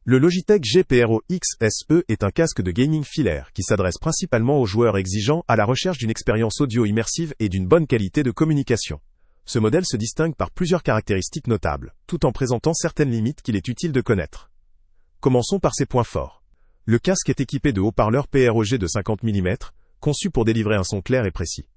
Le Logitech G Pro XSE est un casque de gaming filaire qui s'adresse principalement aux joueurs exigeants à la recherche d'une expérience audio immersive et d'une bonne qualité de communication. Ce modèle se distingue par plusieurs caractéristiques notables, tout en présentant certaines limites qu'il est utile de connaître. Commençons par ses points forts. Le casque est équipé de haut-parleurs PROG de 50 mm, conçus pour délivrer un son clair et précis.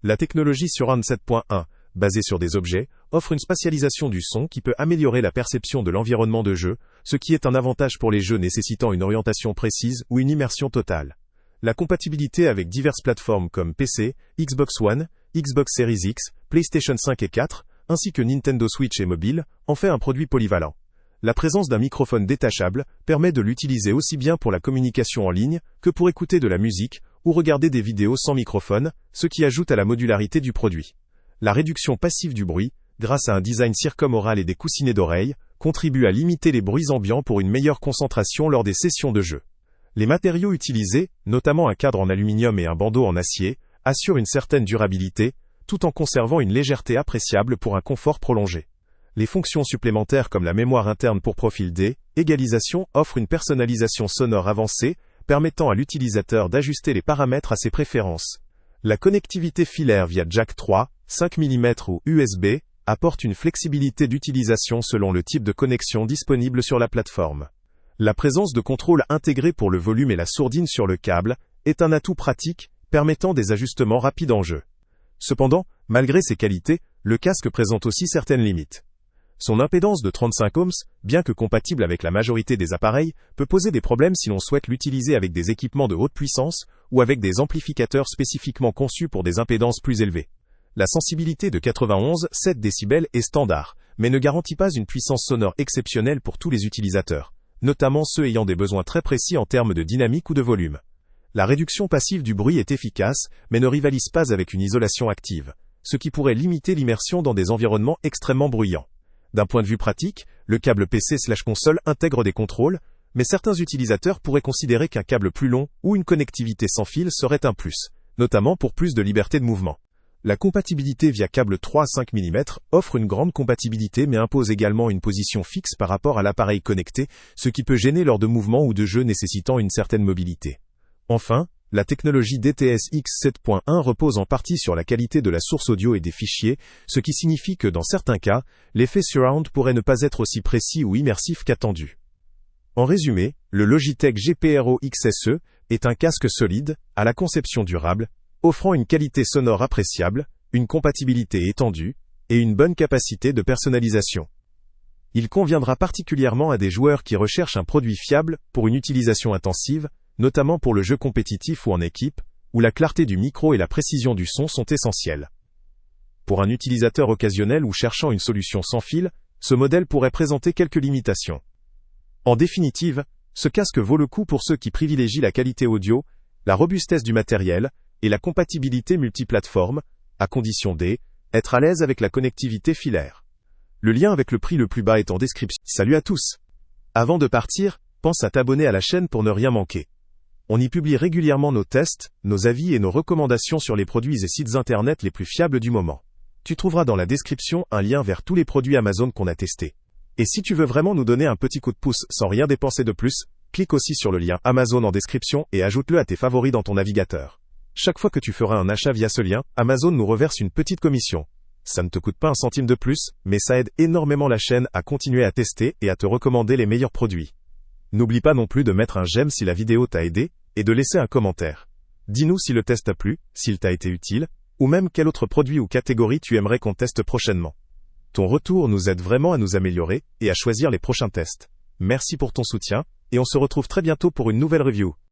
La technologie Surround 7.1, basée sur des objets, offre une spatialisation du son qui peut améliorer la perception de l'environnement de jeu, ce qui est un avantage pour les jeux nécessitant une orientation précise ou une immersion totale. La compatibilité avec diverses plateformes comme PC, Xbox One, Xbox Series X, PlayStation 5 et 4, ainsi que Nintendo Switch et mobile, en fait un produit polyvalent. La présence d'un microphone détachable permet de l'utiliser aussi bien pour la communication en ligne que pour écouter de la musique ou regarder des vidéos sans microphone, ce qui ajoute à la modularité du produit. La réduction passive du bruit, grâce à un design circumaural et des coussinets d'oreilles, contribue à limiter les bruits ambiants pour une meilleure concentration lors des sessions de jeu. Les matériaux utilisés, notamment un cadre en aluminium et un bandeau en acier, assurent une certaine durabilité, tout en conservant une légèreté appréciable pour un confort prolongé. Les fonctions supplémentaires comme la mémoire interne pour profil D, égalisation offrent une personnalisation sonore avancée, permettant à l'utilisateur d'ajuster les paramètres à ses préférences. La connectivité filaire via Jack 3, 5 mm ou USB, apporte une flexibilité d'utilisation selon le type de connexion disponible sur la plateforme. La présence de contrôles intégrés pour le volume et la sourdine sur le câble est un atout pratique, permettant des ajustements rapides en jeu. Cependant, malgré ses qualités, le casque présente aussi certaines limites. Son impédance de 35 ohms, bien que compatible avec la majorité des appareils, peut poser des problèmes si l'on souhaite l'utiliser avec des équipements de haute puissance ou avec des amplificateurs spécifiquement conçus pour des impédances plus élevées. La sensibilité de 91,7 décibels est standard, mais ne garantit pas une puissance sonore exceptionnelle pour tous les utilisateurs, notamment ceux ayant des besoins très précis en termes de dynamique ou de volume. La réduction passive du bruit est efficace, mais ne rivalise pas avec une isolation active, ce qui pourrait limiter l'immersion dans des environnements extrêmement bruyants. D'un point de vue pratique, le câble PC/console intègre des contrôles, mais certains utilisateurs pourraient considérer qu'un câble plus long ou une connectivité sans fil serait un plus, notamment pour plus de liberté de mouvement. La compatibilité via câble 3 à 5 mm offre une grande compatibilité mais impose également une position fixe par rapport à l'appareil connecté, ce qui peut gêner lors de mouvements ou de jeux nécessitant une certaine mobilité. Enfin, la technologie DTS-X 7.1 repose en partie sur la qualité de la source audio et des fichiers, ce qui signifie que dans certains cas, l'effet surround pourrait ne pas être aussi précis ou immersif qu'attendu. En résumé, le Logitech G Pro XSE est un casque solide, à la conception durable, offrant une qualité sonore appréciable, une compatibilité étendue, et une bonne capacité de personnalisation. Il conviendra particulièrement à des joueurs qui recherchent un produit fiable pour une utilisation intensive, notamment pour le jeu compétitif ou en équipe, où la clarté du micro et la précision du son sont essentielles. Pour un utilisateur occasionnel ou cherchant une solution sans fil, ce modèle pourrait présenter quelques limitations. En définitive, ce casque vaut le coup pour ceux qui privilégient la qualité audio, la robustesse du matériel, et la compatibilité multiplateforme, à condition d'être à l'aise avec la connectivité filaire. Le lien avec le prix le plus bas est en description. Salut à tous! Avant de partir, pense à t'abonner à la chaîne pour ne rien manquer. On y publie régulièrement nos tests, nos avis et nos recommandations sur les produits et sites internet les plus fiables du moment. Tu trouveras dans la description un lien vers tous les produits Amazon qu'on a testés. Et si tu veux vraiment nous donner un petit coup de pouce sans rien dépenser de plus, clique aussi sur le lien Amazon en description et ajoute-le à tes favoris dans ton navigateur. Chaque fois que tu feras un achat via ce lien, Amazon nous reverse une petite commission. Ça ne te coûte pas un centime de plus, mais ça aide énormément la chaîne à continuer à tester et à te recommander les meilleurs produits. N'oublie pas non plus de mettre un j'aime si la vidéo t'a aidé, et de laisser un commentaire. Dis-nous si le test t'a plu, s'il t'a été utile, ou même quel autre produit ou catégorie tu aimerais qu'on teste prochainement. Ton retour nous aide vraiment à nous améliorer, et à choisir les prochains tests. Merci pour ton soutien, et on se retrouve très bientôt pour une nouvelle review.